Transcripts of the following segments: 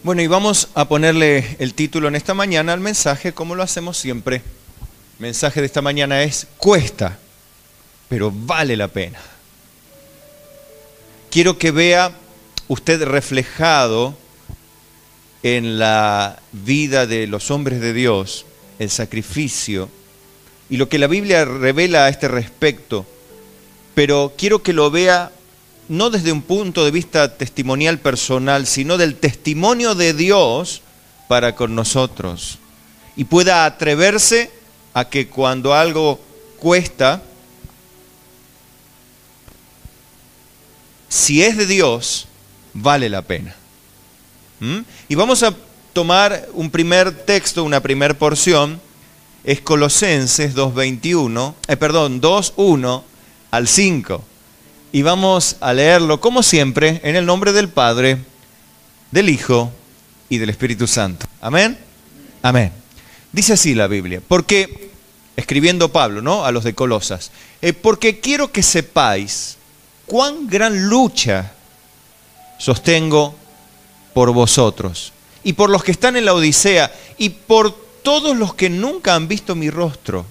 Bueno, y vamos a ponerle el título en esta mañana al mensaje, como lo hacemos siempre. El mensaje de esta mañana es: cuesta, pero vale la pena. Quiero que vea usted reflejado en la vida de los hombres de Dios el sacrificio y lo que la Biblia revela a este respecto, pero quiero que lo vea no desde un punto de vista testimonial personal, sino del testimonio de Dios para con nosotros. Y pueda atreverse a que cuando algo cuesta, si es de Dios, vale la pena. Y vamos a tomar un primer texto, una primera porción, es Colosenses 2:1 al 5. Y vamos a leerlo, como siempre, en el nombre del Padre, del Hijo y del Espíritu Santo. ¿Amén? Amén. Dice así la Biblia, porque, escribiendo Pablo, ¿no?, a los de Colosas, porque quiero que sepáis cuán gran lucha sostengo por vosotros, y por los que están en la Odisea, y por todos los que nunca han visto mi rostro,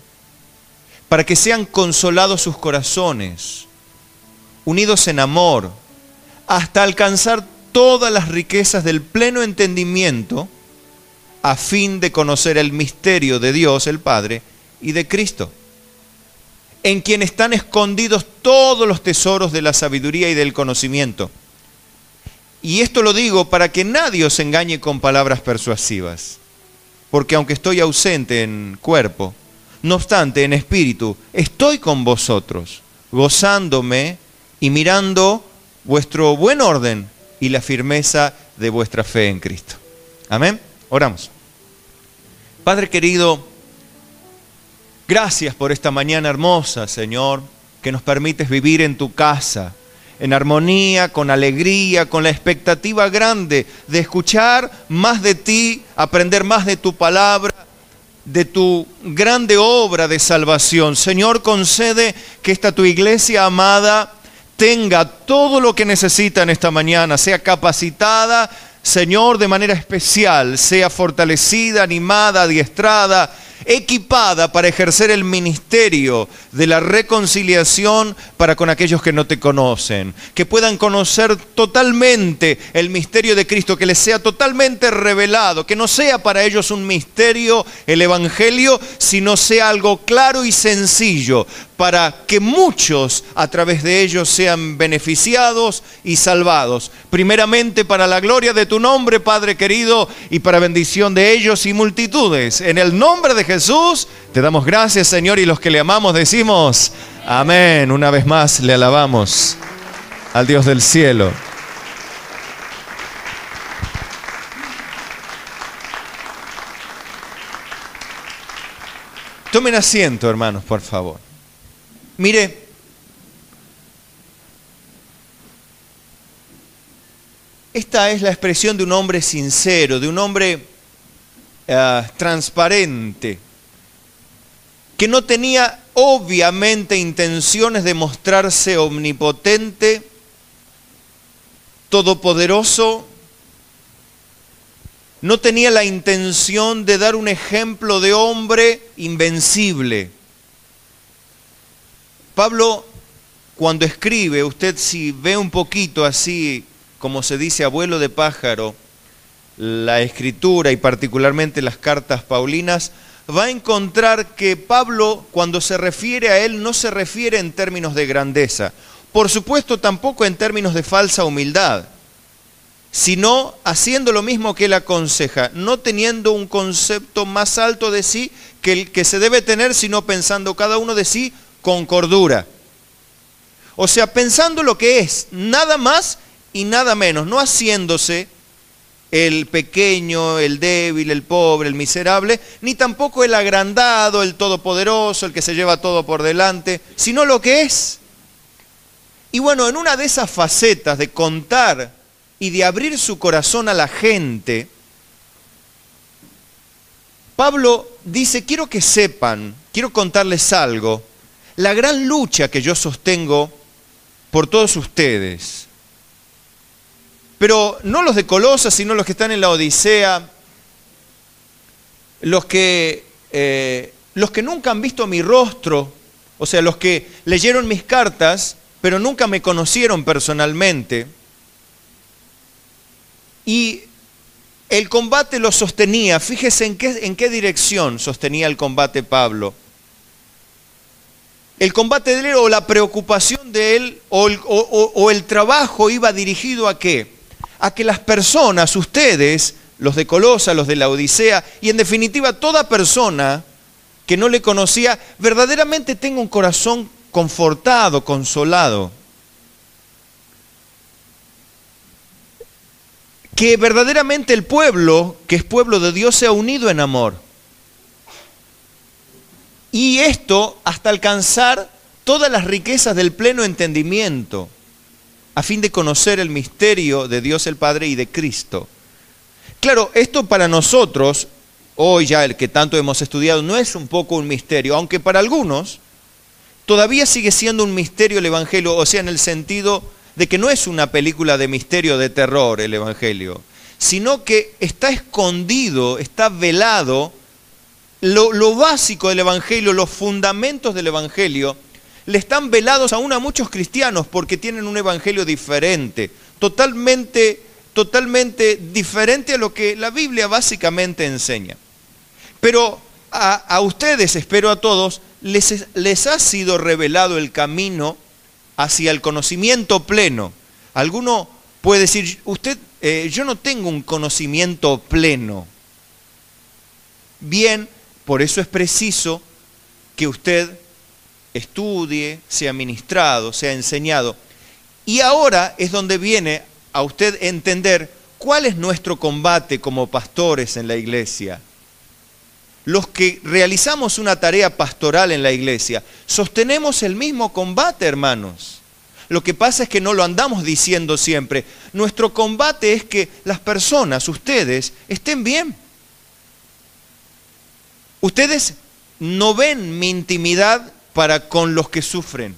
para que sean consolados sus corazones, unidos en amor, hasta alcanzar todas las riquezas del pleno entendimiento, a fin de conocer el misterio de Dios el Padre y de Cristo, en quien están escondidos todos los tesoros de la sabiduría y del conocimiento. Y esto lo digo para que nadie os engañe con palabras persuasivas, porque aunque estoy ausente en cuerpo, no obstante en espíritu estoy con vosotros, gozándome y mirando vuestro buen orden y la firmeza de vuestra fe en Cristo. Amén. Oramos. Padre querido, gracias por esta mañana hermosa, Señor, que nos permites vivir en tu casa, en armonía, con alegría, con la expectativa grande de escuchar más de ti, aprender más de tu palabra, de tu grande obra de salvación. Señor, concede que esta tu iglesia amada tenga todo lo que necesita en esta mañana, sea capacitada, Señor, de manera especial, sea fortalecida, animada, adiestrada, equipada para ejercer el ministerio de la reconciliación para con aquellos que no te conocen, que puedan conocer totalmente el misterio de Cristo, que les sea totalmente revelado, que no sea para ellos un misterio el Evangelio, sino sea algo claro y sencillo, para que muchos a través de ellos sean beneficiados y salvados. Primeramente para la gloria de tu nombre, Padre querido, y para bendición de ellos y multitudes. En el nombre de Jesús te damos gracias, Señor, y los que le amamos decimos amén. Una vez más le alabamos al Dios del cielo. Tomen asiento, hermanos, por favor. Mire, esta es la expresión de un hombre sincero, de un hombre transparente, que no tenía obviamente intenciones de mostrarse omnipotente, todopoderoso, no tenía la intención de dar un ejemplo de hombre invencible. Pablo, cuando escribe, usted si ve un poquito así, como se dice, abuelo de pájaro, la escritura y particularmente las cartas paulinas, va a encontrar que Pablo, cuando se refiere a él, no se refiere en términos de grandeza. Por supuesto, tampoco en términos de falsa humildad, sino haciendo lo mismo que él aconseja, no teniendo un concepto más alto de sí que el que se debe tener, sino pensando cada uno de sí con cordura. O sea, pensando lo que es, nada más y nada menos, no haciéndose el pequeño, el débil, el pobre, el miserable, ni tampoco el agrandado, el todopoderoso, el que se lleva todo por delante, sino lo que es. Y bueno, en una de esas facetas de contar y de abrir su corazón a la gente, Pablo dice, quiero que sepan, quiero contarles algo, la gran lucha que yo sostengo por todos ustedes. Pero no los de Colosas, sino los que están en la Odisea, los que nunca han visto mi rostro, o sea, los que leyeron mis cartas, pero nunca me conocieron personalmente. Y el combate lo sostenía. Fíjese en qué dirección sostenía el combate Pablo. El combate de él, o la preocupación de él, o el trabajo iba dirigido ¿a qué? A que las personas, ustedes, los de Colosas, los de la Odisea, y en definitiva toda persona que no le conocía, verdaderamente tenga un corazón confortado, consolado. Que verdaderamente el pueblo, que es pueblo de Dios, sea unido en amor. Y esto hasta alcanzar todas las riquezas del pleno entendimiento, a fin de conocer el misterio de Dios el Padre y de Cristo. Claro, esto para nosotros, hoy ya el que tanto hemos estudiado, no es un poco un misterio, aunque para algunos todavía sigue siendo un misterio el Evangelio, o sea, en el sentido de que no es una película de misterio, de terror el Evangelio, sino que está escondido, está velado. Lo básico del Evangelio, los fundamentos del Evangelio, le están velados aún a muchos cristianos porque tienen un Evangelio diferente, totalmente diferente a lo que la Biblia básicamente enseña. Pero a ustedes, espero a todos, les ha sido revelado el camino hacia el conocimiento pleno. Alguno puede decir, yo no tengo un conocimiento pleno. Bien, por eso es preciso que usted estudie, sea ministrado, sea enseñado. Y ahora es donde viene a usted entender cuál es nuestro combate como pastores en la iglesia. Los que realizamos una tarea pastoral en la iglesia, sostenemos el mismo combate, hermanos. Lo que pasa es que no lo andamos diciendo siempre. Nuestro combate es que las personas, ustedes, estén bien. Ustedes no ven mi intimidad para con los que sufren.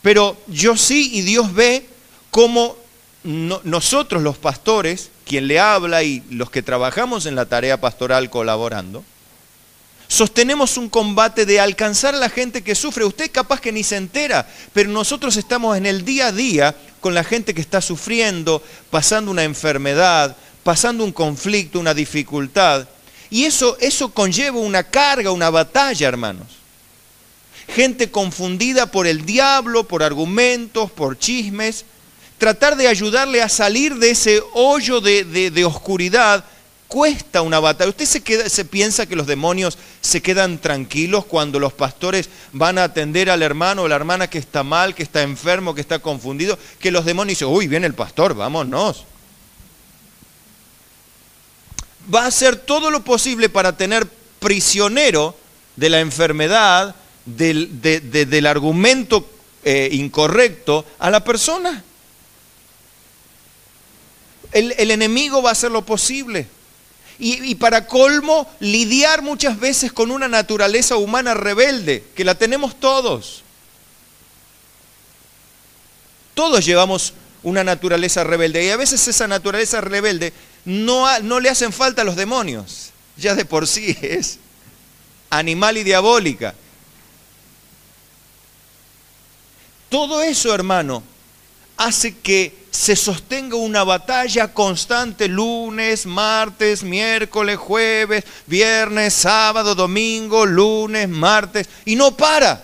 Pero yo sí, y Dios ve cómo nosotros los pastores, quien le habla y los que trabajamos en la tarea pastoral colaborando, sostenemos un combate de alcanzar a la gente que sufre. Usted capaz que ni se entera, pero nosotros estamos en el día a día con la gente que está sufriendo, pasando una enfermedad, pasando un conflicto, una dificultad. Y eso conlleva una carga, una batalla, hermanos. Gente confundida por el diablo, por argumentos, por chismes. Tratar de ayudarle a salir de ese hoyo de oscuridad cuesta una batalla. ¿Usted se piensa que los demonios se quedan tranquilos cuando los pastores van a atender al hermano o la hermana que está mal, que está enfermo, que está confundido? Que los demonios dicen, uy, viene el pastor, vámonos. Va a hacer todo lo posible para tener prisionero de la enfermedad, del argumento incorrecto a la persona. El enemigo va a hacer lo posible. Y para colmo, lidiar muchas veces con una naturaleza humana rebelde, que la tenemos todos. Todos llevamos una naturaleza rebelde, y a veces esa naturaleza rebelde no le hacen falta a los demonios. Ya de por sí es animal y diabólica. Todo eso, hermano, hace que se sostenga una batalla constante lunes, martes, miércoles, jueves, viernes, sábado, domingo, lunes, martes, y no para.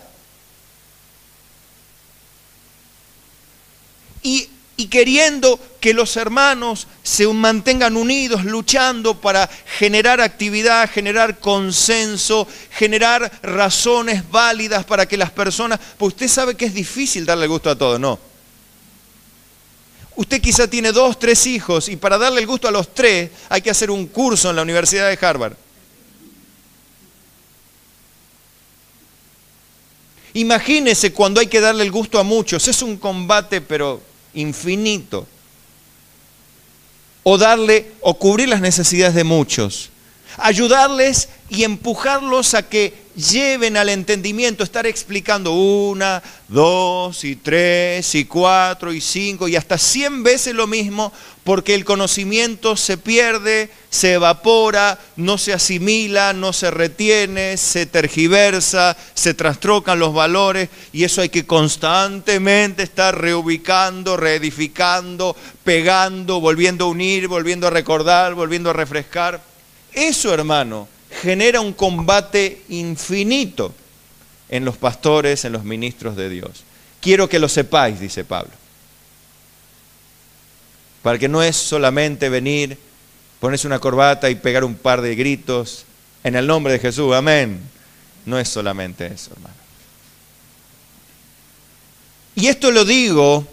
Y queriendo que los hermanos se mantengan unidos, luchando para generar actividad, generar consenso, generar razones válidas para que las personas... Pues usted sabe que es difícil darle gusto a todos, ¿no? Usted quizá tiene 2, 3 hijos y para darle el gusto a los 3 hay que hacer un curso en la Universidad de Harvard. Imagínese cuando hay que darle el gusto a muchos, es un combate pero infinito. O cubrir las necesidades de muchos. ayudarles y empujarlos a que lleven al entendimiento, estar explicando 1, 2, y 3, y 4, y 5, y hasta 100 veces lo mismo, porque el conocimiento se pierde, se evapora, no se asimila, no se retiene, se tergiversa, se trastrocan los valores, y eso hay que constantemente estar reubicando, reedificando, pegando, volviendo a unir, volviendo a recordar, volviendo a refrescar. Eso, hermano, genera un combate infinito en los pastores, en los ministros de Dios. Quiero que lo sepáis, dice Pablo. Para que no es solamente venir, ponerse una corbata y pegar un par de gritos en el nombre de Jesús, amén. No es solamente eso, hermano. Y esto lo digo,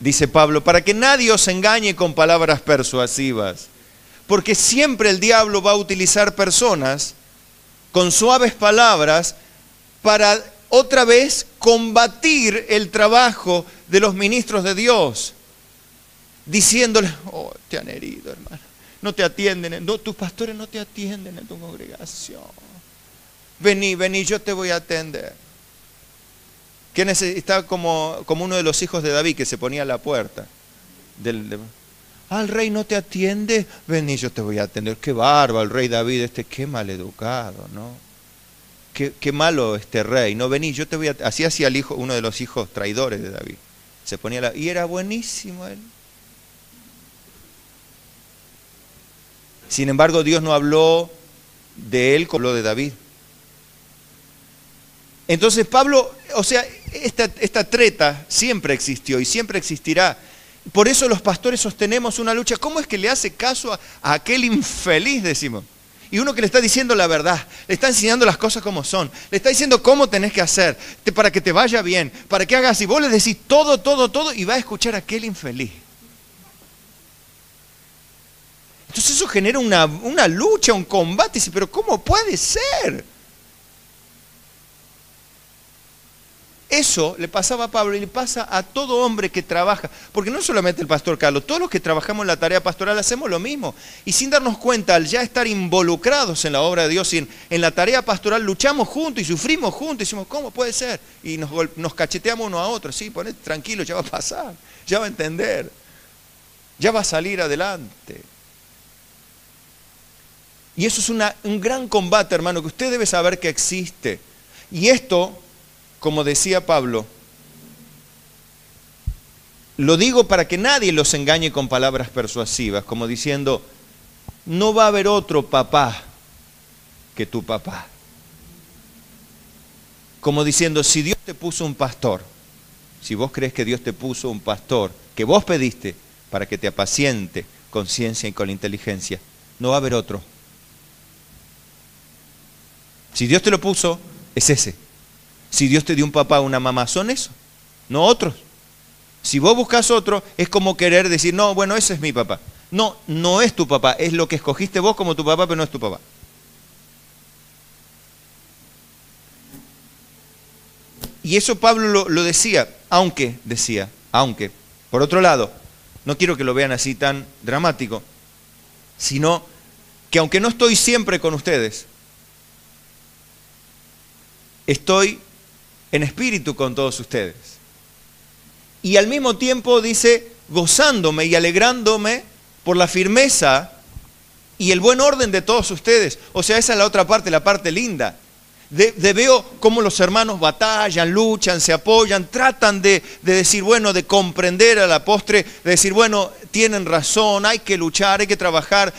dice Pablo, para que nadie os engañe con palabras persuasivas. Porque siempre el diablo va a utilizar personas con suaves palabras para otra vez combatir el trabajo de los ministros de Dios. Diciéndoles, oh, te han herido, hermano. No te atienden, no, tus pastores no te atienden en tu congregación. Vení, yo te voy a atender. ¿Quién está como uno de los hijos de David que se ponía a la puerta? El rey no te atiende, vení, yo te voy a atender. Qué bárbaro el rey David, qué maleducado, ¿no? Qué malo este rey, no, vení, yo te voy a... Así hacía el hijo, uno de los hijos traidores de David. Se ponía y era buenísimo él. Sin embargo, Dios no habló de él como habló de David. Entonces Pablo, o sea, esta treta siempre existió y siempre existirá. Por eso los pastores sostenemos una lucha. ¿Cómo es que le hace caso a aquel infeliz, decimos? Y uno que le está diciendo la verdad, le está enseñando las cosas como son, le está diciendo cómo tenés que hacer, para que te vaya bien, para que hagas, y vos le decís todo, y va a escuchar a aquel infeliz. Entonces eso genera una lucha, un combate, y dice, pero ¿cómo puede ser? Eso le pasaba a Pablo y le pasa a todo hombre que trabaja, porque no solamente el pastor Carlos, todos los que trabajamos en la tarea pastoral hacemos lo mismo, y sin darnos cuenta, al ya estar involucrados en la obra de Dios y en la tarea pastoral, luchamos juntos y sufrimos juntos, y decimos, ¿cómo puede ser? Y nos cacheteamos uno a otro, sí, ponete tranquilo, ya va a pasar, ya va a entender, ya va a salir adelante. Y eso es un gran combate, hermano, que usted debe saber que existe. Y esto, como decía Pablo, lo digo para que nadie los engañe con palabras persuasivas, como diciendo, no va a haber otro papá que tu papá. Como diciendo, si Dios te puso un pastor, si vos crees que Dios te puso un pastor, que vos pediste para que te apaciente con ciencia y con inteligencia, no va a haber otro. Si Dios te lo puso, es ese. Si Dios te dio un papá o una mamá, son eso, no otros. Si vos buscas otro, es como querer decir, no, bueno, ese es mi papá. No, no es tu papá, es lo que escogiste vos como tu papá, pero no es tu papá. Y eso Pablo lo decía, aunque, por otro lado, no quiero que lo vean así tan dramático, sino que aunque no estoy siempre con ustedes, estoy en espíritu con todos ustedes. Y al mismo tiempo dice, gozándome y alegrándome por la firmeza y el buen orden de todos ustedes. O sea, esa es la otra parte, la parte linda. Veo cómo los hermanos batallan, luchan, se apoyan, tratan de decir, bueno, de comprender a la postre, de decir, bueno, tienen razón, hay que luchar, hay que trabajar,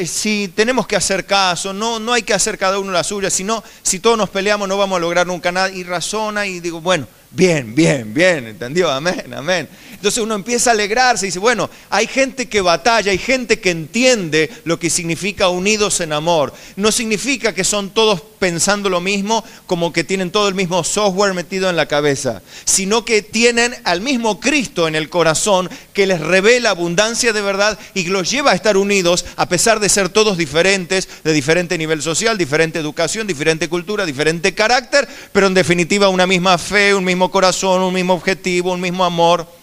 si tenemos que hacer caso, no hay que hacer cada uno la suya, sino si todos nos peleamos no vamos a lograr nunca nada, y razona y digo, bueno, bien, ¿entendió? Amén. Entonces uno empieza a alegrarse y dice, bueno, hay gente que batalla, hay gente que entiende lo que significa unidos en amor. No significa que son todos pensando lo mismo, como que tienen todo el mismo software metido en la cabeza, sino que tienen al mismo Cristo en el corazón que les revela abundancia de verdad y los lleva a estar unidos a pesar de ser todos diferentes, de diferente nivel social, diferente educación, diferente cultura, diferente carácter, pero en definitiva una misma fe, un mismo corazón, un mismo objetivo, un mismo amor.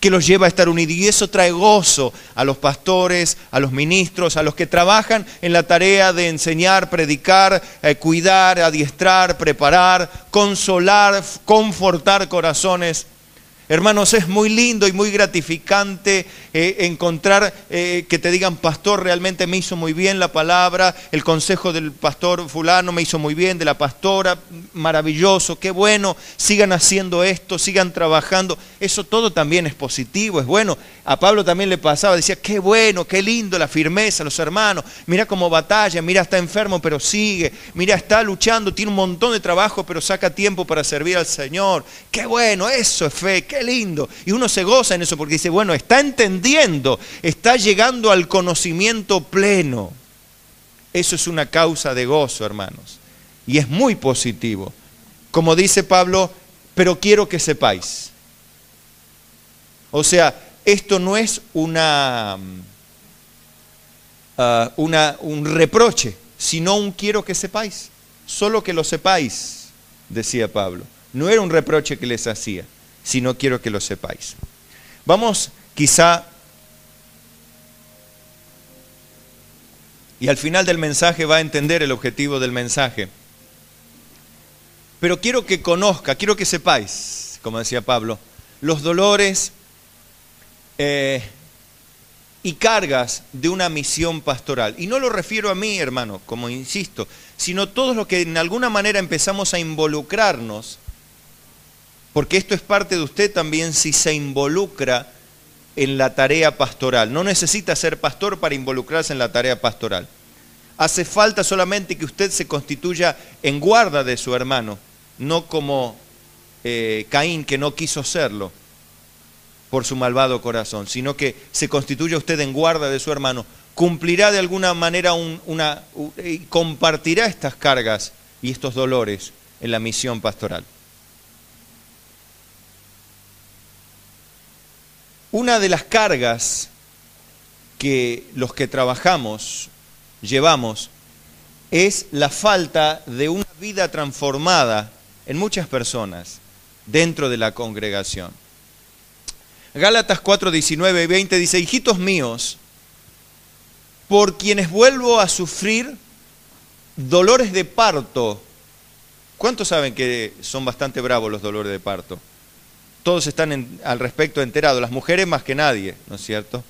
que los lleva a estar unidos. Y eso trae gozo a los pastores, a los ministros, a los que trabajan en la tarea de enseñar, predicar, cuidar, adiestrar, preparar, consolar, confortar corazones. Hermanos, es muy lindo y muy gratificante encontrar que te digan: pastor, realmente me hizo muy bien la palabra, el consejo del pastor fulano me hizo muy bien, de la pastora, maravilloso, qué bueno, sigan haciendo esto, sigan trabajando. Eso todo también es positivo, es bueno. A Pablo también le pasaba, decía: qué bueno, qué lindo la firmeza, los hermanos, mira cómo batalla, mira, está enfermo pero sigue, mira, está luchando, tiene un montón de trabajo pero saca tiempo para servir al Señor. Qué bueno, eso es fe, qué lindo. Y uno se goza en eso porque dice: bueno, está entendiendo, está llegando al conocimiento pleno. Eso es una causa de gozo, hermanos, y es muy positivo. Como dice Pablo: pero quiero que sepáis. O sea, esto no es un reproche, sino un quiero que sepáis. Solo que lo sepáis, decía Pablo. No era un reproche que les hacía, sino quiero que lo sepáis. Vamos quizá, y al final del mensaje va a entender el objetivo del mensaje. Pero quiero que conozca, quiero que sepáis, como decía Pablo, los dolores y cargas de una misión pastoral. Y no lo refiero a mí, hermano, como insisto, sino todos los que en alguna manera empezamos a involucrarnos, porque esto es parte de usted también si se involucra en la tarea pastoral. No necesita ser pastor para involucrarse en la tarea pastoral. Hace falta solamente que usted se constituya en guarda de su hermano, no como Caín, que no quiso serlo por su malvado corazón, sino que se constituya usted en guarda de su hermano, cumplirá de alguna manera compartirá estas cargas y estos dolores en la misión pastoral. Una de las cargas que los que trabajamos llevamos es la falta de una vida transformada en muchas personas dentro de la congregación. Gálatas 4, 19 y 20 dice: hijitos míos, por quienes vuelvo a sufrir dolores de parto. ¿Cuántos saben que son bastante bravos los dolores de parto? Todos están al respecto enterados, las mujeres más que nadie, ¿no es cierto?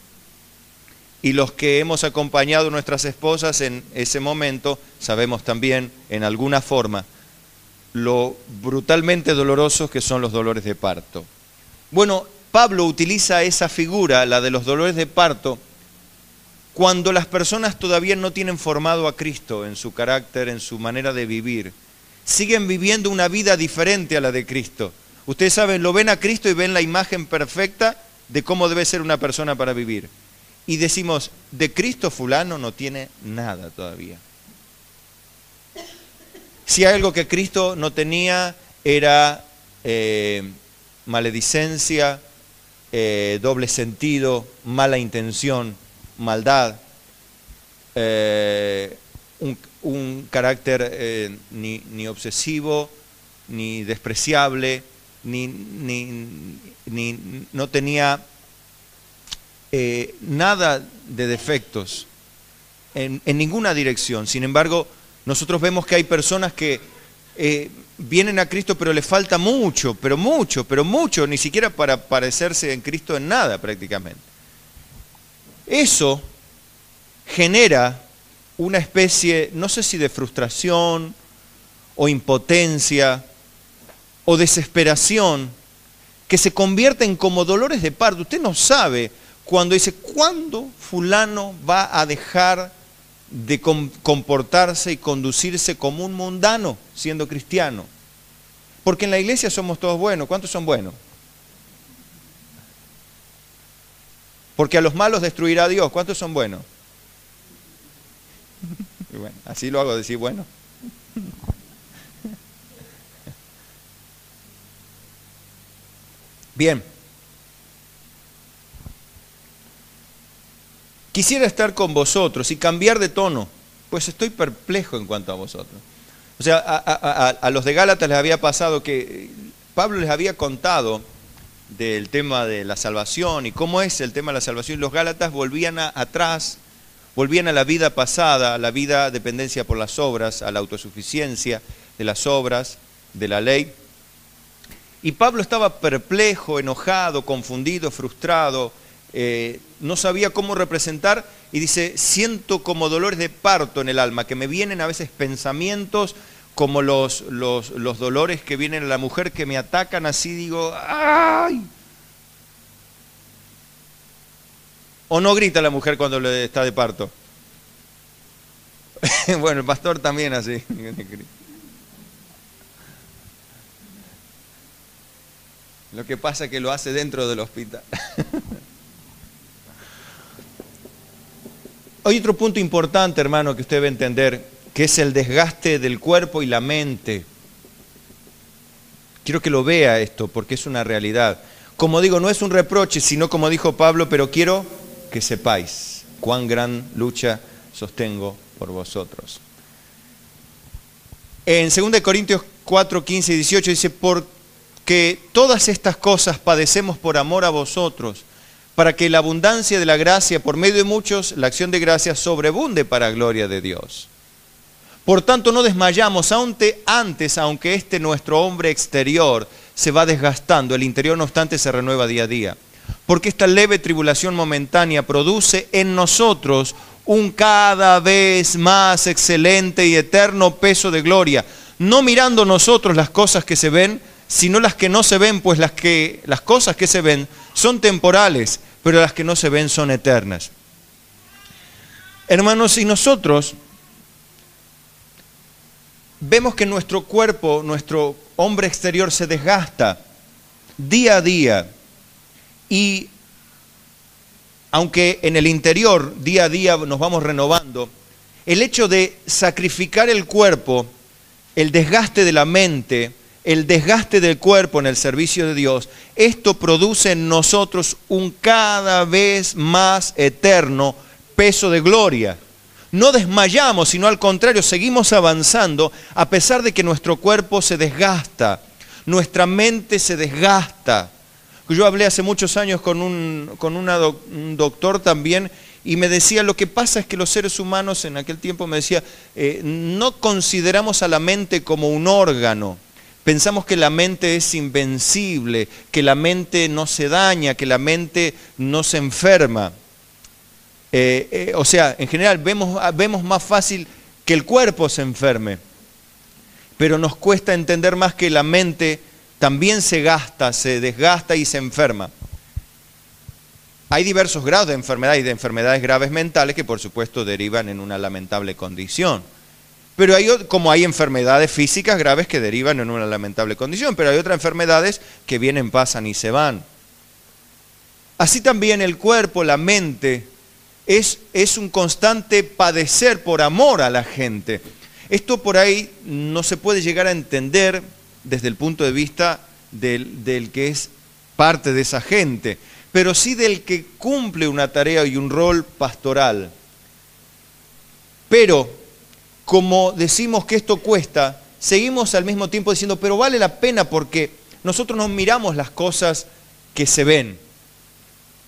Y los que hemos acompañado a nuestras esposas en ese momento, sabemos también, en alguna forma, lo brutalmente dolorosos que son los dolores de parto. Bueno, Pablo utiliza esa figura, la de los dolores de parto, cuando las personas todavía no tienen formado a Cristo en su carácter, en su manera de vivir. Siguen viviendo una vida diferente a la de Cristo. Ustedes saben, lo ven a Cristo y ven la imagen perfecta de cómo debe ser una persona para vivir. Y decimos: de Cristo fulano no tiene nada todavía. Si hay algo que Cristo no tenía, era maledicencia, doble sentido, mala intención, maldad, un carácter ni obsesivo, ni despreciable, no tenía nada de defectos en ninguna dirección. Sin embargo, nosotros vemos que hay personas que vienen a Cristo, pero les falta mucho, pero mucho, ni siquiera para parecerse en Cristo en nada prácticamente. Eso genera una especie, no sé si de frustración o impotencia o desesperación, que se convierten como dolores de parto. Usted no sabe cuando dice: ¿cuándo fulano va a dejar de comportarse y conducirse como un mundano siendo cristiano? Porque en la iglesia somos todos buenos. ¿Cuántos son buenos? Porque a los malos destruirá Dios. ¿Cuántos son buenos? Y bueno, así lo hago decir bueno. Bien. Quisiera estar con vosotros y cambiar de tono, pues estoy perplejo en cuanto a vosotros. O sea, a los de Gálatas les había pasado que Pablo les había contado del tema de la salvación y cómo es el tema de la salvación. Los Gálatas volvían atrás, volvían a la vida pasada, a la vida de dependencia por las obras, a la autosuficiencia de las obras, de la ley. Y Pablo estaba perplejo, enojado, confundido, frustrado, no sabía cómo representar y dice, siento como dolores de parto en el alma, que me vienen a veces pensamientos como los dolores que vienen a la mujer que me atacan, así digo, ¡ay! ¿O no grita la mujer cuando le está de parto? Bueno, el pastor también así. Lo que pasa es que lo hace dentro del hospital. Hay otro punto importante, hermano, que usted debe entender, que es el desgaste del cuerpo y la mente. Quiero que lo vea esto, porque es una realidad. Como digo, no es un reproche, sino como dijo Pablo, pero quiero que sepáis cuán gran lucha sostengo por vosotros. En 2 Corintios 4, 15 y 18 dice, porque todas estas cosas padecemos por amor a vosotros, para que la abundancia de la gracia, por medio de muchos, la acción de gracia sobreabunde para gloria de Dios. Por tanto, no desmayamos, antes, aunque este nuestro hombre exterior se va desgastando, el interior no obstante se renueva día a día. Porque esta leve tribulación momentánea produce en nosotros un cada vez más excelente y eterno peso de gloria, no mirando nosotros las cosas que se ven, sino las que no se ven, pues las cosas que se ven son temporales, pero las que no se ven son eternas. Hermanos, si nosotros vemos que nuestro cuerpo, nuestro hombre exterior se desgasta día a día, y aunque en el interior día a día nos vamos renovando, el hecho de sacrificar el cuerpo, el desgaste de la mente, el desgaste del cuerpo en el servicio de Dios, esto produce en nosotros un cada vez más eterno peso de gloria. No desmayamos, sino al contrario, seguimos avanzando a pesar de que nuestro cuerpo se desgasta, nuestra mente se desgasta. Yo hablé hace muchos años con un doctor también y me decía, lo que pasa es que los seres humanos, en aquel tiempo me decía, no consideramos a la mente como un órgano. Pensamos que la mente es invencible, que la mente no se daña, que la mente no se enferma. O sea, en general vemos más fácil que el cuerpo se enferme, pero nos cuesta entender más que la mente también se desgasta y se enferma. Hay diversos grados de enfermedad y de enfermedades graves mentales que por supuesto derivan en una lamentable condición. Pero como hay enfermedades físicas graves que derivan en una lamentable condición, pero hay otras enfermedades que vienen, pasan y se van. Así también el cuerpo, la mente, es un constante padecer por amor a la gente. Esto por ahí no se puede llegar a entender desde el punto de vista del que es parte de esa gente, pero sí del que cumple una tarea y un rol pastoral. Pero como decimos que esto cuesta, seguimos al mismo tiempo diciendo, pero vale la pena porque nosotros no miramos las cosas que se ven,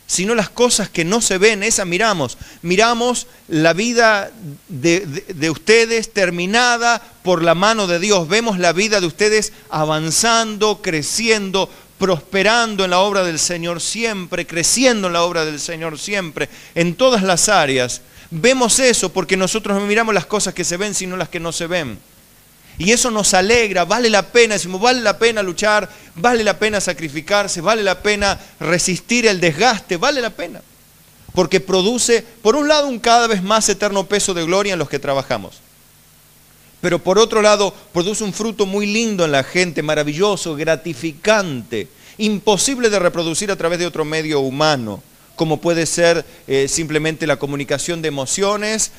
sino las cosas que no se ven, esas miramos. Miramos la vida de ustedes terminada por la mano de Dios. Vemos la vida de ustedes avanzando, creciendo, prosperando en la obra del Señor siempre, creciendo en la obra del Señor siempre, en todas las áreas. Vemos eso porque nosotros no miramos las cosas que se ven, sino las que no se ven. Y eso nos alegra, vale la pena, decimos, vale la pena luchar, vale la pena sacrificarse, vale la pena resistir el desgaste, vale la pena. Porque produce, por un lado, un cada vez más eterno peso de gloria en los que trabajamos. Pero por otro lado, produce un fruto muy lindo en la gente, maravilloso, gratificante, imposible de reproducir a través de otro medio humano, como puede ser simplemente la comunicación de emociones,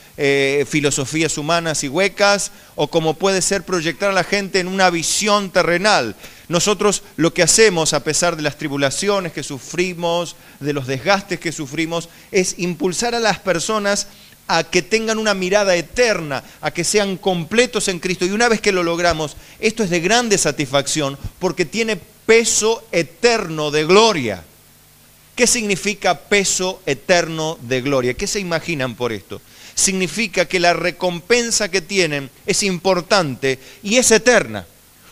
filosofías humanas y huecas, o como puede ser proyectar a la gente en una visión terrenal. Nosotros lo que hacemos, a pesar de las tribulaciones que sufrimos, de los desgastes que sufrimos, es impulsar a las personas a que tengan una mirada eterna, a que sean completos en Cristo. Y una vez que lo logramos, esto es de grande satisfacción, porque tiene peso eterno de gloria. ¿Qué significa peso eterno de gloria? ¿Qué se imaginan por esto? Significa que la recompensa que tienen es importante y es eterna.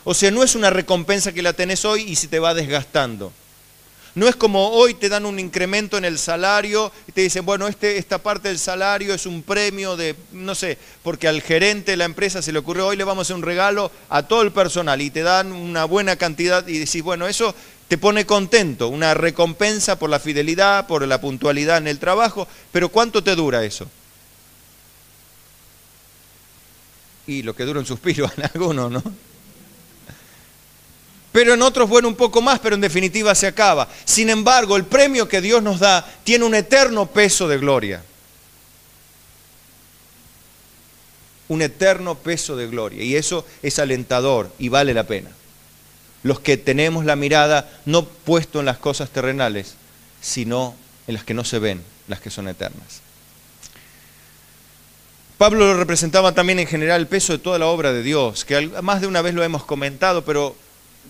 O sea, no es una recompensa que la tenés hoy y se te va desgastando. No es como hoy te dan un incremento en el salario y te dicen, bueno, esta parte del salario es un premio de, no sé, porque al gerente de la empresa se le ocurrió, hoy le vamos a hacer un regalo a todo el personal y te dan una buena cantidad y decís, bueno, eso te pone contento, una recompensa por la fidelidad, por la puntualidad en el trabajo, pero ¿cuánto te dura eso? Y lo que dura un suspiro en algunos, ¿no? Pero en otros, bueno, un poco más, pero en definitiva se acaba. Sin embargo, el premio que Dios nos da tiene un eterno peso de gloria. Un eterno peso de gloria. Y eso es alentador y vale la pena. Los que tenemos la mirada no puesto en las cosas terrenales, sino en las que no se ven, las que son eternas. Pablo lo representaba también en general el peso de toda la obra de Dios, que más de una vez lo hemos comentado, pero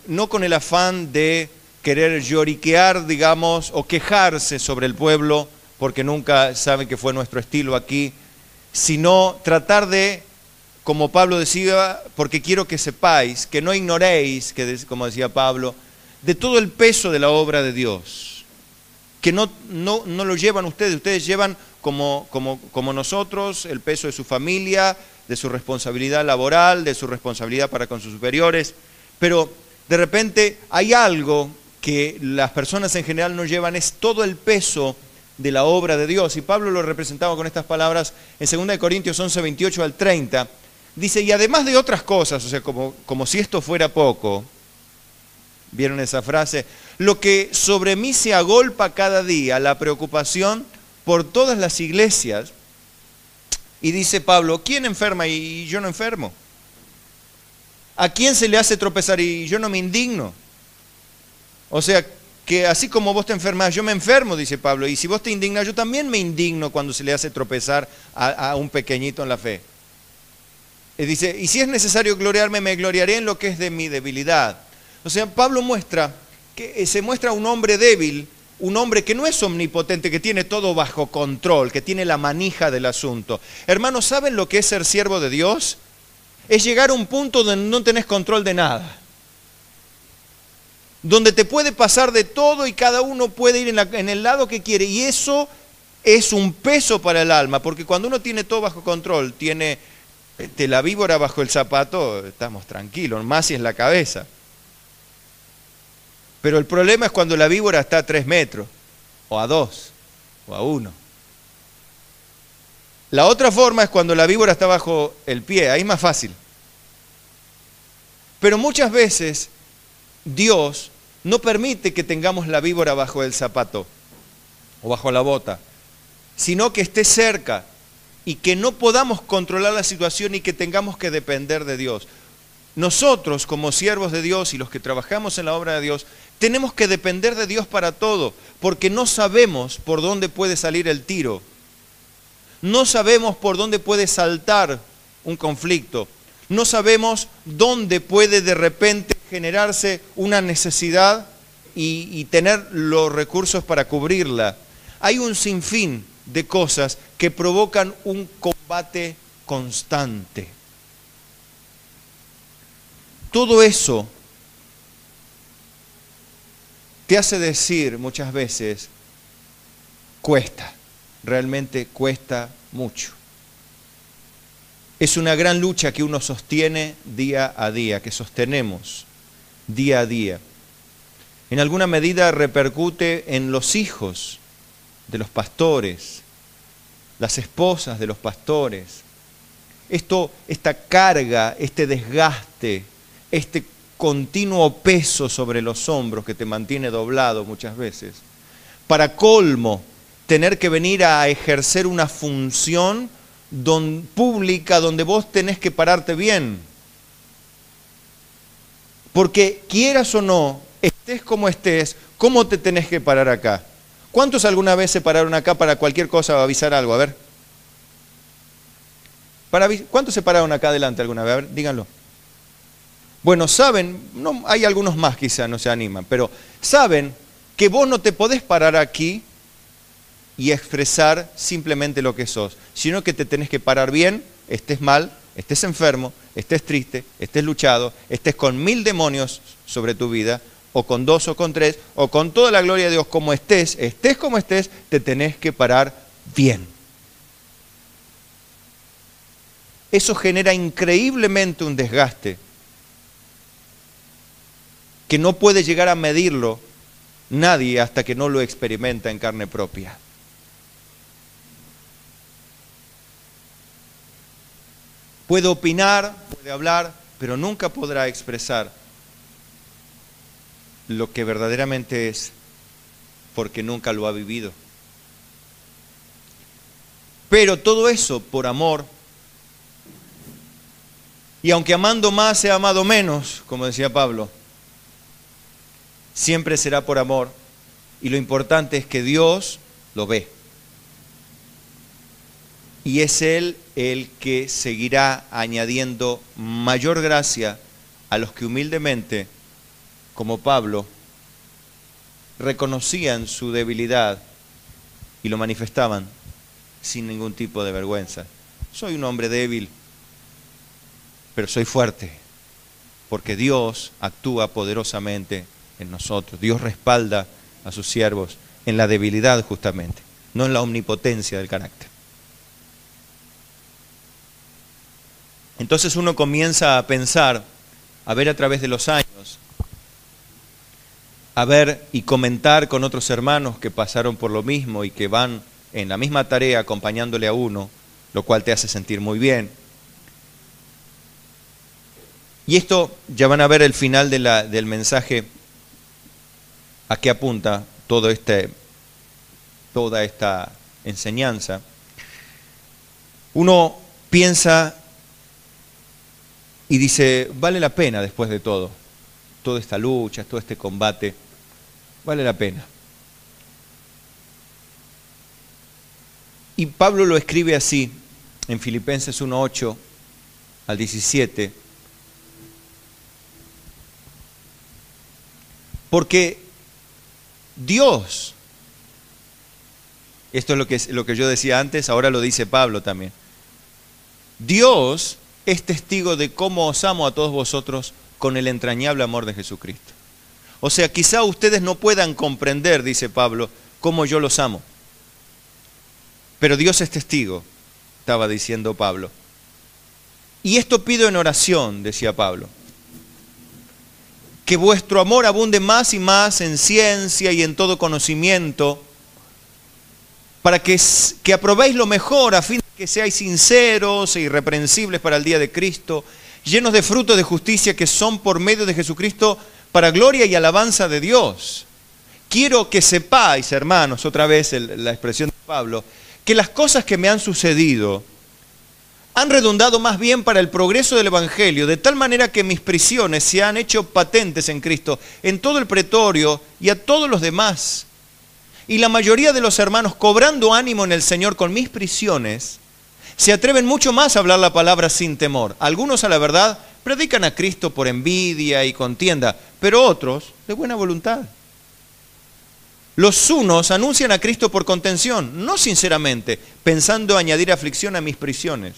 no con el afán de querer lloriquear, digamos, o quejarse sobre el pueblo, porque nunca saben que fue nuestro estilo aquí, sino tratar de, como Pablo decía, porque quiero que sepáis, que no ignoréis, como decía Pablo, de todo el peso de la obra de Dios, que no lo llevan ustedes llevan como nosotros el peso de su familia, de su responsabilidad laboral, de su responsabilidad para con sus superiores, pero de repente hay algo que las personas en general no llevan, es todo el peso de la obra de Dios. Y Pablo lo representaba con estas palabras en 2 Corintios 11, 28 al 30. Dice, y además de otras cosas, o sea, como si esto fuera poco, ¿vieron esa frase? Lo que sobre mí se agolpa cada día, la preocupación por todas las iglesias. Y dice Pablo, ¿quién enferma y yo no enfermo? ¿A quién se le hace tropezar y yo no me indigno? O sea, que así como vos te enfermas, yo me enfermo, dice Pablo, y si vos te indignas, yo también me indigno cuando se le hace tropezar a un pequeñito en la fe. Y dice, y si es necesario gloriarme, me gloriaré en lo que es de mi debilidad. O sea, Pablo se muestra un hombre débil, un hombre que no es omnipotente, que tiene todo bajo control, que tiene la manija del asunto. Hermanos, ¿saben lo que es ser siervo de Dios? Es llegar a un punto donde no tenés control de nada. Donde te puede pasar de todo y cada uno puede ir en el lado que quiere. Y eso es un peso para el alma, porque cuando uno tiene todo bajo control, tiene la víbora bajo el zapato, estamos tranquilos, más si es la cabeza. Pero el problema es cuando la víbora está a 3 metros, o a 2, o a 1. La otra forma es cuando la víbora está bajo el pie, ahí es más fácil. Pero muchas veces Dios no permite que tengamos la víbora bajo el zapato o bajo la bota, sino que esté cerca y que no podamos controlar la situación y que tengamos que depender de Dios. Nosotros, como siervos de Dios y los que trabajamos en la obra de Dios, tenemos que depender de Dios para todo, porque no sabemos por dónde puede salir el tiro. No sabemos por dónde puede saltar un conflicto. No sabemos dónde puede de repente generarse una necesidad y tener los recursos para cubrirla. Hay un sinfín de cosas que provocan un combate constante. Todo eso te hace decir muchas veces, cuesta. Realmente cuesta mucho. Es una gran lucha que uno sostiene día a día, que sostenemos día a día. En alguna medida repercute en los hijos de los pastores, las esposas de los pastores. Esta carga, este desgaste, este continuo peso sobre los hombros que te mantiene doblado muchas veces. Para colmo, tener que venir a ejercer una función pública donde vos tenés que pararte bien. Porque quieras o no, estés como estés, ¿cómo te tenés que parar acá? ¿Cuántos alguna vez se pararon acá para cualquier cosa o avisar algo? A ver. ¿Cuántos se pararon acá adelante alguna vez? A ver, díganlo. Bueno, saben, no, hay algunos más quizá no se animan, pero saben que vos no te podés parar aquí y expresar simplemente lo que sos, sino que te tenés que parar bien, estés mal, estés enfermo, estés triste, estés luchado, estés con 1000 demonios sobre tu vida, o con 2 o con 3, o con toda la gloria de Dios, como estés como estés, te tenés que parar bien. Eso genera increíblemente un desgaste que no puede llegar a medirlo nadie hasta que no lo experimenta en carne propia. Puede opinar, puede hablar, pero nunca podrá expresar lo que verdaderamente es, porque nunca lo ha vivido. Pero todo eso por amor, y aunque amando más sea amado menos, como decía Pablo, siempre será por amor, y lo importante es que Dios lo ve. Y es Él el que seguirá añadiendo mayor gracia a los que humildemente, como Pablo, reconocían su debilidad y lo manifestaban sin ningún tipo de vergüenza. Soy un hombre débil, pero soy fuerte, porque Dios actúa poderosamente en nosotros. Dios respalda a sus siervos en la debilidad justamente, no en la omnipotencia del carácter. Entonces uno comienza a pensar, a ver a través de los años, a ver y comentar con otros hermanos que pasaron por lo mismo y que van en la misma tarea acompañándole a uno, lo cual te hace sentir muy bien. Y esto ya van a ver el final del mensaje a qué apunta toda esta enseñanza. Uno piensa y dice, vale la pena después de todo, toda esta lucha, todo este combate, vale la pena. Y Pablo lo escribe así, en Filipenses 1:8 al 17, porque Dios, esto es lo que yo decía antes, ahora lo dice Pablo también, Dios es testigo de cómo os amo a todos vosotros con el entrañable amor de Jesucristo. O sea, quizá ustedes no puedan comprender, dice Pablo, cómo yo los amo. Pero Dios es testigo, estaba diciendo Pablo. Y esto pido en oración, decía Pablo, que vuestro amor abunde más y más en ciencia y en todo conocimiento, para que aprobéis lo mejor a fin de que seáis sinceros e irreprensibles para el día de Cristo, llenos de frutos de justicia que son por medio de Jesucristo para gloria y alabanza de Dios. Quiero que sepáis, hermanos, otra vez la expresión de Pablo, que las cosas que me han sucedido han redundado más bien para el progreso del Evangelio, de tal manera que mis prisiones se han hecho patentes en Cristo, en todo el pretorio y a todos los demás. Y la mayoría de los hermanos, cobrando ánimo en el Señor con mis prisiones, se atreven mucho más a hablar la palabra sin temor. Algunos, a la verdad, predican a Cristo por envidia y contienda, pero otros de buena voluntad. Los unos anuncian a Cristo por contención, no sinceramente, pensando añadir aflicción a mis prisiones,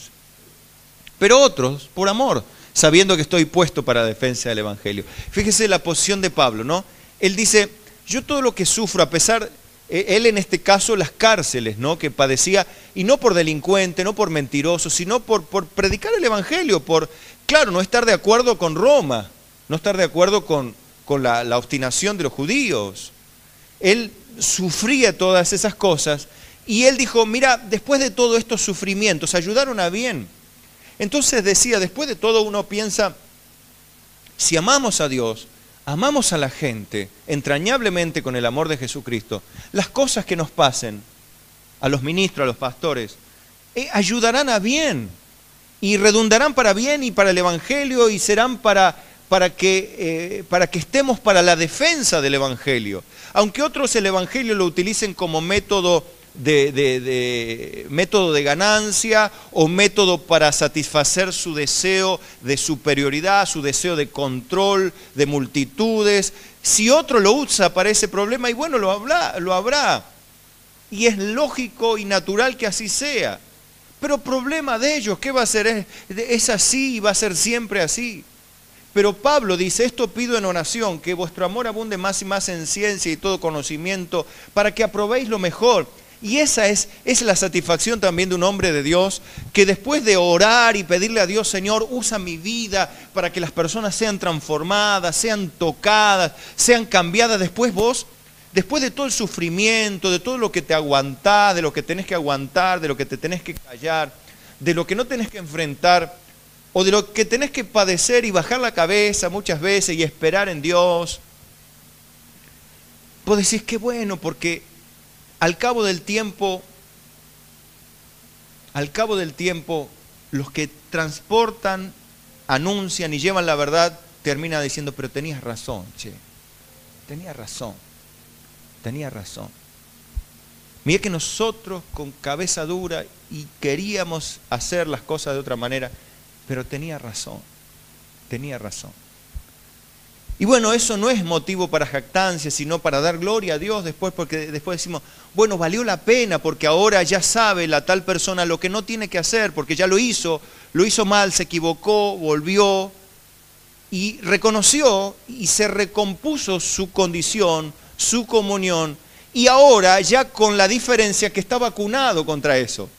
pero otros por amor, sabiendo que estoy puesto para la defensa del Evangelio. Fíjese la posición de Pablo, ¿no? Él dice, yo todo lo que sufro, a pesar, él en este caso las cárceles, ¿no?, que padecía, y no por delincuente, no por mentiroso, sino por predicar el Evangelio, por, claro, no estar de acuerdo con Roma, no estar de acuerdo con la obstinación de los judíos. Él sufría todas esas cosas y él dijo, mira, después de todos estos sufrimientos, ayudaron a bien. Entonces decía, después de todo uno piensa, si amamos a Dios, amamos a la gente entrañablemente con el amor de Jesucristo, las cosas que nos pasen, a los ministros, a los pastores, ayudarán a bien y redundarán para bien y para el Evangelio y serán para que estemos para la defensa del Evangelio. Aunque otros el Evangelio lo utilicen como método método de ganancia o método para satisfacer su deseo de superioridad, su deseo de control de multitudes. Si otro lo usa para ese problema, y bueno, lo habrá. Y es lógico y natural que así sea. Pero problema de ellos, ¿qué va a ser? Es así y va a ser siempre así. Pero Pablo dice, esto pido en oración, que vuestro amor abunde más y más en ciencia y todo conocimiento, para que aprobéis lo mejor. Y esa es la satisfacción también de un hombre de Dios, que después de orar y pedirle a Dios, Señor, usa mi vida para que las personas sean transformadas, sean tocadas, sean cambiadas. Después vos, después de todo el sufrimiento, de todo lo que te aguantás, de lo que tenés que aguantar, de lo que te tenés que callar, de lo que no tenés que enfrentar, o de lo que tenés que padecer y bajar la cabeza muchas veces y esperar en Dios, vos decís, qué bueno, porque al cabo del tiempo, los que transportan, anuncian y llevan la verdad, terminan diciendo, pero tenías razón, tenías razón. Mira que nosotros con cabeza dura y queríamos hacer las cosas de otra manera, pero tenía razón. Y bueno, eso no es motivo para jactancia, sino para dar gloria a Dios después, porque después decimos, bueno, valió la pena, porque ahora ya sabe la tal persona lo que no tiene que hacer, porque ya lo hizo mal, se equivocó, volvió y reconoció y se recompuso su condición, su comunión, y ahora ya con la diferencia que está vacunado contra eso.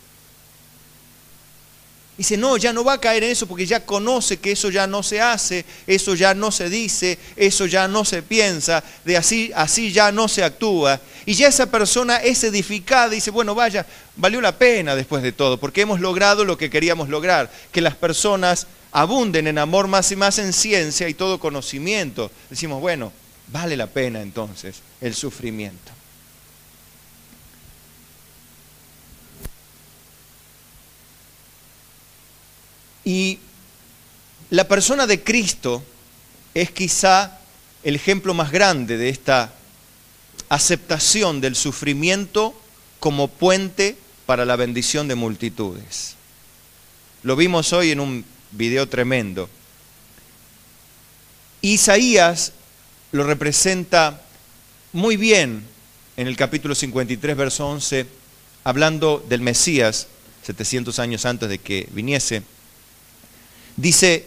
Dice, no, ya no va a caer en eso porque ya conoce que eso ya no se hace, eso ya no se dice, eso ya no se piensa, de así ya no se actúa. Y ya esa persona es edificada y dice, bueno, vaya, valió la pena después de todo, porque hemos logrado lo que queríamos lograr, que las personas abunden en amor más y más en ciencia y todo conocimiento. Decimos, bueno, vale la pena entonces el sufrimiento. Y la persona de Cristo es quizá el ejemplo más grande de esta aceptación del sufrimiento como puente para la bendición de multitudes. Lo vimos hoy en un video tremendo. Isaías lo representa muy bien en el capítulo 53, verso 11, hablando del Mesías, 700 años antes de que viniese. Dice,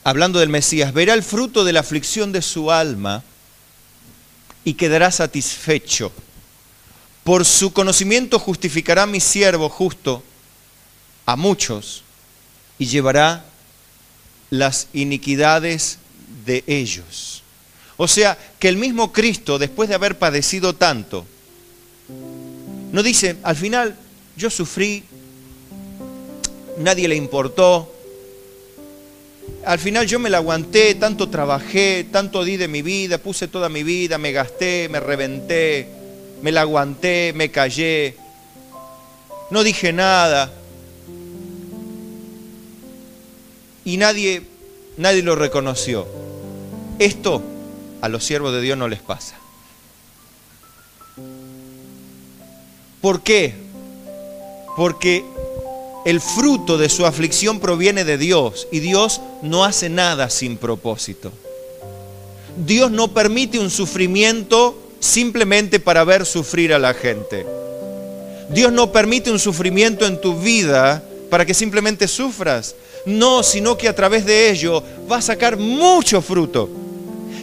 hablando del Mesías, verá el fruto de la aflicción de su alma y quedará satisfecho. Por su conocimiento justificará mi siervo justo a muchos y llevará las iniquidades de ellos. O sea, que el mismo Cristo, después de haber padecido tanto, no dice, al final yo sufrí, nadie le importó, al final yo me la aguanté, tanto trabajé, tanto di de mi vida, puse toda mi vida, me gasté, me reventé, me la aguanté, me callé, no dije nada. Y nadie lo reconoció. Esto a los siervos de Dios no les pasa. ¿Por qué? Porque el fruto de su aflicción proviene de Dios y Dios no hace nada sin propósito. Dios no permite un sufrimiento simplemente para ver sufrir a la gente. Dios no permite un sufrimiento en tu vida para que simplemente sufras. No, sino que a través de ello va a sacar mucho fruto.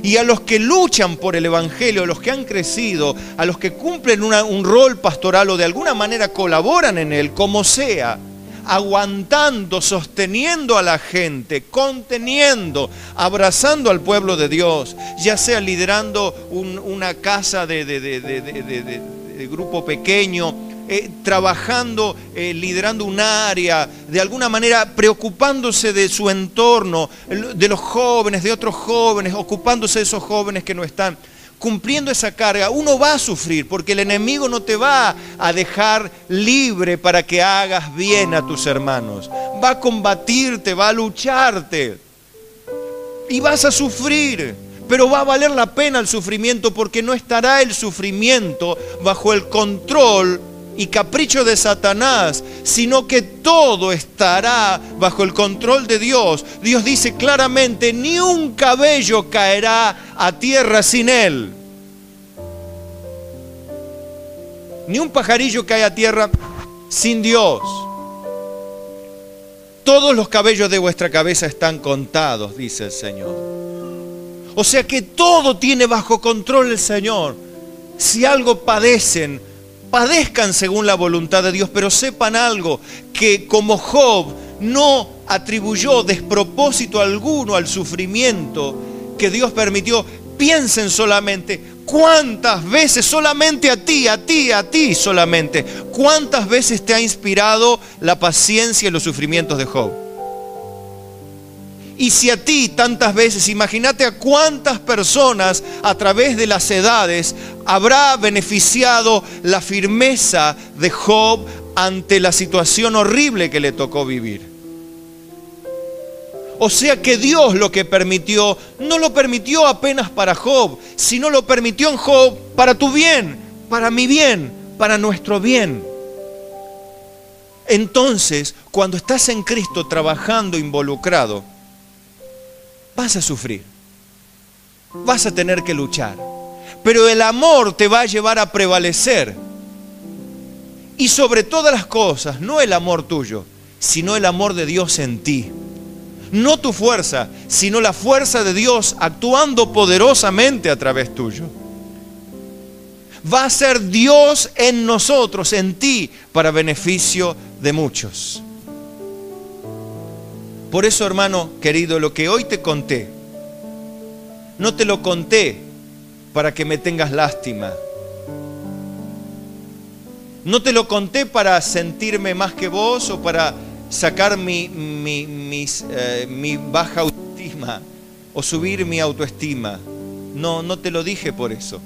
Y a los que luchan por el Evangelio, a los que han crecido, a los que cumplen un rol pastoral o de alguna manera colaboran en él, como sea, aguantando, sosteniendo a la gente, conteniendo, abrazando al pueblo de Dios, ya sea liderando una casa de grupo pequeño, trabajando, liderando un área, de alguna manera preocupándose de su entorno, de los jóvenes, de otros jóvenes, ocupándose de esos jóvenes que no están, cumpliendo esa carga. Uno va a sufrir porque el enemigo no te va a dejar libre para que hagas bien a tus hermanos. Va a combatirte, va a lucharte y vas a sufrir. Pero va a valer la pena el sufrimiento porque no estará el sufrimiento bajo el control y capricho de Satanás, sino que todo estará bajo el control de Dios. Dios dice claramente, ni un cabello caerá a tierra sin Él. Ni un pajarillo cae a tierra sin Dios. Todos los cabellos de vuestra cabeza están contados, dice el Señor. O sea que todo tiene bajo control el Señor. Si algo padecen, padezcan según la voluntad de Dios, pero sepan algo, que como Job no atribuyó despropósito alguno al sufrimiento que Dios permitió. Piensen solamente, ¿cuántas veces, solamente a ti solamente, cuántas veces te ha inspirado la paciencia y los sufrimientos de Job? Y si a ti tantas veces, imagínate a cuántas personas a través de las edades habrá beneficiado la firmeza de Job ante la situación horrible que le tocó vivir. O sea que Dios lo que permitió, no lo permitió apenas para Job, sino lo permitió en Job para tu bien, para mi bien, para nuestro bien. Entonces, cuando estás en Cristo trabajando, involucrado, vas a sufrir, vas a tener que luchar, pero el amor te va a llevar a prevalecer. Y sobre todas las cosas, no el amor tuyo, sino el amor de Dios en ti. No tu fuerza, sino la fuerza de Dios actuando poderosamente a través tuyo. Va a ser Dios en nosotros, en ti, para beneficio de muchos. Por eso, hermano querido, lo que hoy te conté, no te lo conté para que me tengas lástima. No te lo conté para sentirme más que vos o para sacar mi baja autoestima o subir mi autoestima. No te lo dije por eso.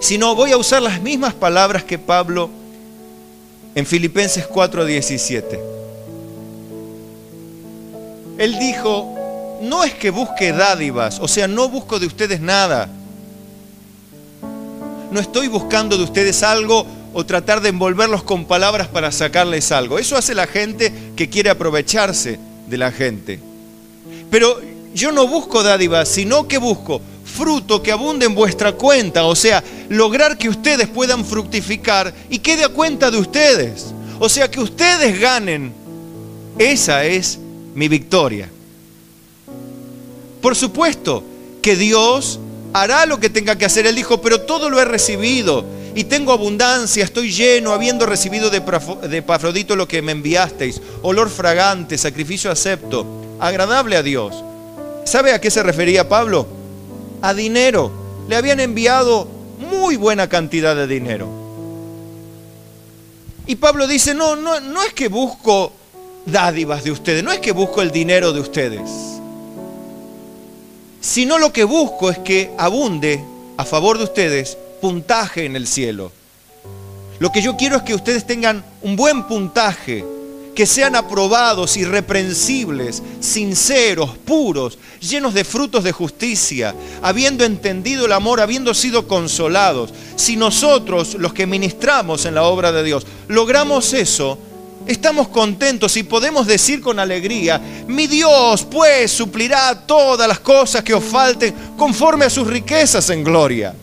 Sino voy a usar las mismas palabras que Pablo en Filipenses 4:17. Él dijo, no es que busque dádivas, o sea, no busco de ustedes nada. No estoy buscando de ustedes algo o tratar de envolverlos con palabras para sacarles algo. Eso hace la gente que quiere aprovecharse de la gente. Pero yo no busco dádivas, sino que busco fruto que abunde en vuestra cuenta. O sea, lograr que ustedes puedan fructificar y quede a cuenta de ustedes. O sea, que ustedes ganen. Esa es mi victoria. Por supuesto que Dios hará lo que tenga que hacer. Él dijo, pero todo lo he recibido y tengo abundancia, estoy lleno, habiendo recibido de Epafrodito lo que me enviasteis, olor fragante, sacrificio acepto, agradable a Dios. ¿Sabe a qué se refería Pablo? A dinero. Le habían enviado muy buena cantidad de dinero. Y Pablo dice, no es que busco dádivas de ustedes, no es que busco el dinero de ustedes, sino lo que busco es que abunde a favor de ustedes puntaje en el cielo. Lo que yo quiero es que ustedes tengan un buen puntaje, que sean aprobados, irreprensibles, sinceros, puros, llenos de frutos de justicia, habiendo entendido el amor, habiendo sido consolados. Si nosotros, los que ministramos en la obra de Dios, logramos eso, estamos contentos y podemos decir con alegría, mi Dios pues suplirá todas las cosas que os falten conforme a sus riquezas en gloria.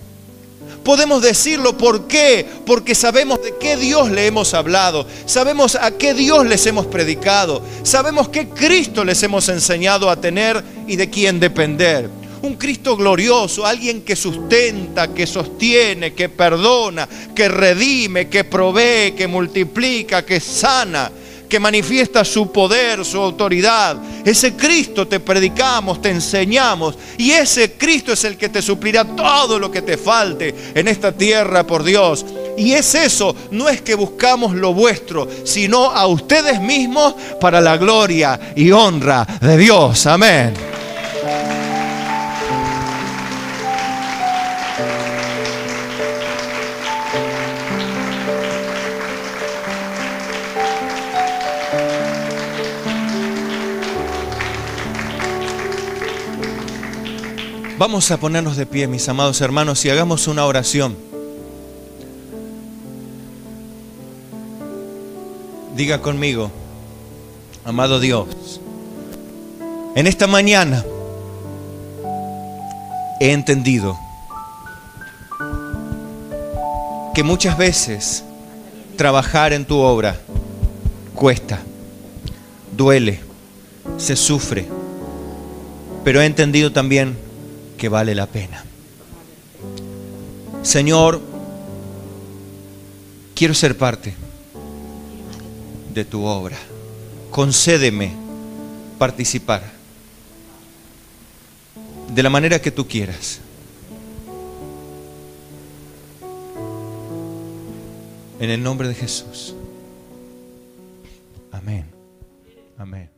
Podemos decirlo, ¿por qué? Porque sabemos de qué Dios le hemos hablado, sabemos a qué Dios les hemos predicado, sabemos qué Cristo les hemos enseñado a tener y de quién depender. Un Cristo glorioso, alguien que sustenta, que sostiene, que perdona, que redime, que provee, que multiplica, que sana, que manifiesta su poder, su autoridad. Ese Cristo te predicamos, te enseñamos, y ese Cristo es el que te suplirá todo lo que te falte en esta tierra, por Dios. Y es eso, no es que buscamos lo vuestro, sino a ustedes mismos para la gloria y honra de Dios. Amén. Vamos a ponernos de pie, mis amados hermanos, y hagamos una oración. Diga conmigo, amado Dios, en esta mañana he entendido que muchas veces trabajar en tu obra cuesta, duele, se sufre, pero he entendido también que vale la pena. Señor, quiero ser parte de tu obra. Concédeme participar de la manera que tú quieras. En el nombre de Jesús. Amén. Amén.